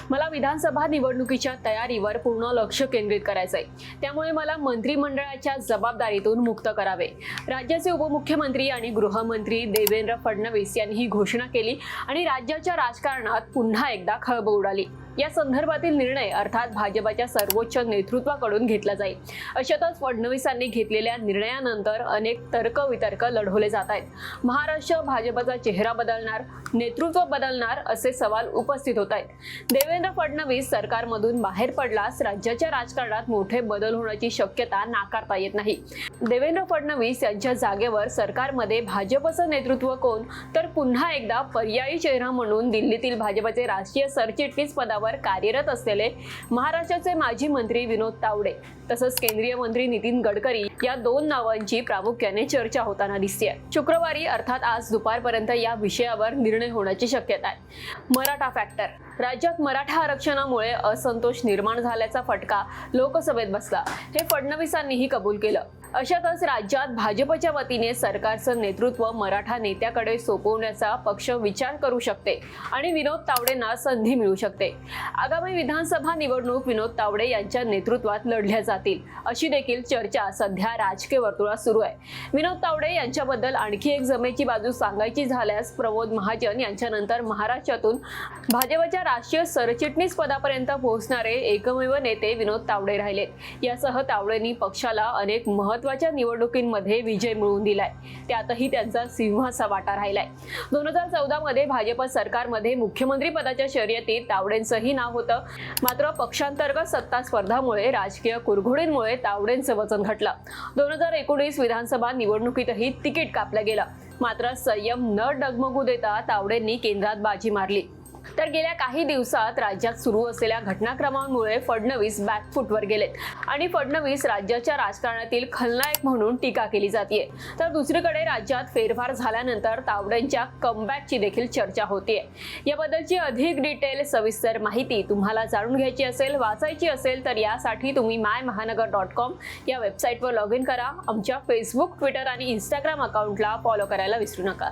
मला विधानसभा निवडणुकीच्या तयारीवर पूर्ण लक्ष केंद्रित करायचंय। त्यामुळे मला मंत्रिमंडळाच्या जबाबदारीतून मुक्त करावे। राज्याचे उपमुख्यमंत्री आणि गृहमंत्री देवेंद्र फडणवीस यांनी ही घोषणा केली आणि राज्याच्या राजकारणात पुन्हा एकदा खळबळ उडाली। या संदर्भातील निर्णय अर्थात भाजपच्या सर्वोच्च नेतृत्वाकडून घेतला जाईल। अशातच फडणवीसांनी घेतलेल्या निर्णयानंतर अनेक तर्कवितर्क लढवले जात आहेत। महाराष्ट्र भाजपचा चेहरा बदलणार, नेतृत्व बदलणार असे सवाल उपस्थित होत आहेत। देवेंद्र फडणवीस सरकारमधून बाहेर पडल्यास राज्याच्या राजकारणात मोठे बदल होण्याची शक्यता नाकारता येत नाही। देवेंद्र फडणवीस यांच्या जागेवर सरकारमध्ये भाजपचं नेतृत्व कोण, तर पुन्हा एकदा पर्यायी चेहरा म्हणून दिल्लीतील भाजपचे राष्ट्रीय सरचिटणीस पदावर कार्यरत असलेले महाराष्ट्राचे माजी मंत्री विनोद तावडे तसंच केंद्रीय मंत्री नितीन गडकरी या दोन नावांची प्रामुख्याने चर्चा होताना दिसते। शुक्रवारी अर्थात आज दुपारपर्यंत या विषयावर निर्णय होण्याची शक्यता आहे। मराठा फॅक्टर राज्यात मराठा आरक्षणामुळे असंतोष निर्माण झाल्याचा फटका लोकसभेत बसला, हे फडणवीसांनीही कबूल केलं। अशातच राज्यात भाजपच्या वतीने सरकारचं नेतृत्व मराठा नेत्याकडे सोपवण्याचा पक्ष विचार करू शकते आणि विनोद तावडेंना संधी मिळू शकते। आगामी विधानसभा निवडणूक विनोद तावडे यांच्या नेतृत्वात लढल्या जातील अशी देखील चर्चा सध्या राजकीय वर्तुळात सुरू आहे। विनोद तावडे यांच्याबद्दल आणखी एक जमेची बाजू सांगायची झाल्यास प्रमोद महाजन यांच्यानंतर महाराष्ट्रातून भाजपच्या राष्ट्रीय सरचिटणीस पदापर्यंत पोहोचणारे एकमेव नेते विनोद तावडे राहिलेत। यासह तावडेंनी पक्षाला अनेक महत्त्वाच्या निवडणुकींमध्ये विजय मिळवून दिलाय, त्यातही त्यांचा सिंहाचा वाटा राहिलाय। 2014 मध्ये भाजप सरकारमध्ये मुख्यमंत्री पदाच्या शर्यतीत तावडेंचंही नाव होतं, मात्र पक्षांतर्गत सत्ता स्पर्धामुळे राजकीय कुरघोडींमुळे तावडेंचं वजन घटलं। 2019 विधानसभा निवडणुकीतही तिकीट कापलं गेलं, मात्र संयम न डगमगू देता तावडेंनी केंद्रात बाजी मारली। तर गेल्या काही दिवसात राज्यात सुरू असलेल्या घटनाक्रमांमुळे फडणवीस बॅकफुटवर गेलेत आणि फडणवीस राज्याच्या राजकारणातील खलनायक म्हणून टीका केली जाते। तर दुसरीकडे राज्यात फेरफार झाल्यानंतर तावडेंच्या कमबॅकची देखील चर्चा होतीये। याबद्दलची अधिक डिटेल सविस्तर माहिती तुम्हाला जाणून घ्यायची असेल, वाचायची असेल तर यासाठी तुम्ही mymahanagar.com या वेबसाईटवर लॉग इन करा। आमच्या फेसबुक, ट्विटर आणि इंस्टाग्राम अकाउंटला फॉलो करायला विसरू नका।